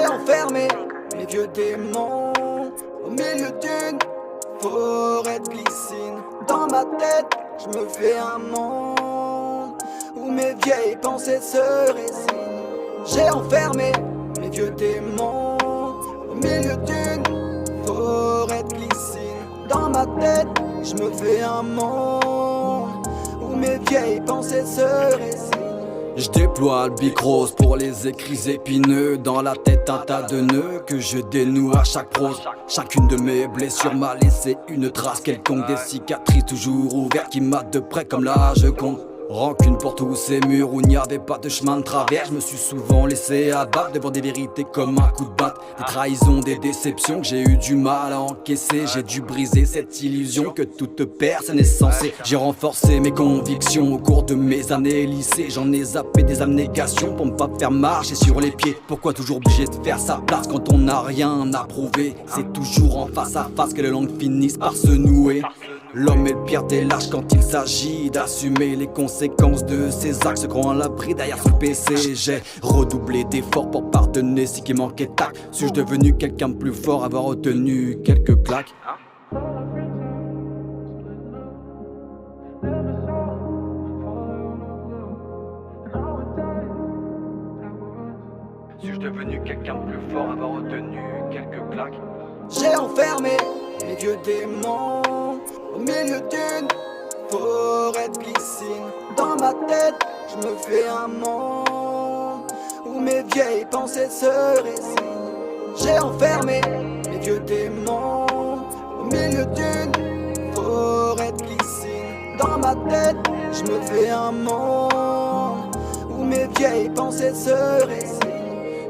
J'ai enfermé mes vieux démons au milieu d'une forêt de glycine. Dans ma tête, je me fais un monde où mes vieilles pensées se résignent. J'ai enfermé mes vieux démons au milieu d'une forêt de glycine. Dans ma tête, je me fais un monde où mes vieilles pensées se résignent. Je déploie le bic rose pour les écrits épineux. Dans la tête un tas de nœuds que je dénoue à chaque prose. Chacune de mes blessures m'a laissé une trace quelconque. Des cicatrices toujours ouvertes qui matent de près comme la Joconde. Rancune pour tous ces murs où il n'y avait pas de chemin de travers. Je me suis souvent laissé abattre devant des vérités comme un coup de batte. Des trahisons, des déceptions que j'ai eu du mal à encaisser. J'ai dû briser cette illusion que toute personne est censée. J'ai renforcé mes convictions au cours de mes années lycée. J'en ai zappé des abnégations pour ne pas faire marcher sur les pieds. Pourquoi toujours obligé de faire sa place quand on n'a rien à prouver? C'est toujours en face à face que les langues finissent par se nouer. L'homme est le pire des lâches quand il s'agit d'assumer les conséquences de ses actes. Se croit à l'abri derrière son PC. J'ai redoublé d'efforts pour pardonner ce qui manquait de tact. Suis-je devenu quelqu'un de plus fort, avoir retenu quelques claques? Suis-je devenu quelqu'un de plus fort, avoir retenu quelques claques? J'ai enfermé mes vieux démons au milieu d'une forêt de glycine. Dans ma tête, je me fais un monde où mes vieilles pensées se résignent. J'ai enfermé mes vieux démons au milieu d'une forêt de glycine. Dans ma tête, je me fais un monde où mes vieilles pensées se résignent.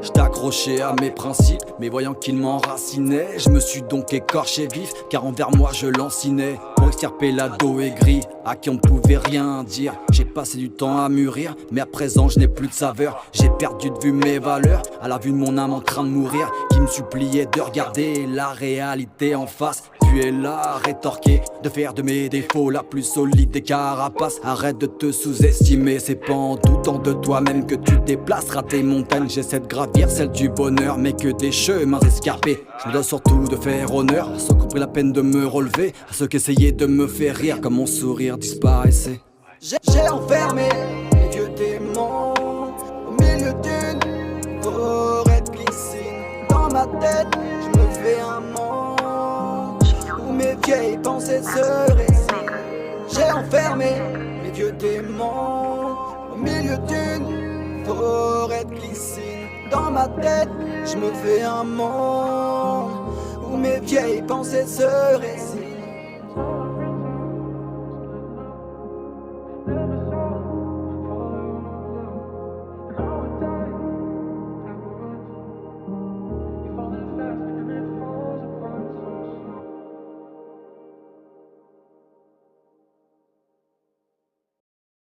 J'étais accroché à mes principes, mais voyant qu'ils m'enracinaient, je me suis donc écorché vif, car envers moi je lancinais. Pour extirper l'ado aigri, à qui on ne pouvait rien dire. J'ai passé du temps à mûrir, mais à présent je n'ai plus de saveur. J'ai perdu de vue mes valeurs, à la vue de mon âme en train de mourir, qui me suppliait de regarder la réalité en face. Puis elle a rétorqué de faire de mes défauts la plus solide des carapaces. Arrête de te sous-estimer, c'est pas en doutant de toi-même que tu déplaceras tes montagnes. J'essaie de gravir celle du bonheur, mais que des chemins escarpés. Je me dois surtout de faire honneur à ceux qui ont pris la peine de me relever, à ceux qui essayaient de me faire rire quand mon sourire disparaissait. J'ai enfermé mes vieux démons au milieu d'une forêt de glycine. Dans ma tête, je me fais un monde où mes vieilles pensées se résignent. J'ai enfermé mes vieux démons au milieu d'une forêt de glycine. Dans ma tête, je me fais un monde où mes vieilles pensées se résignent.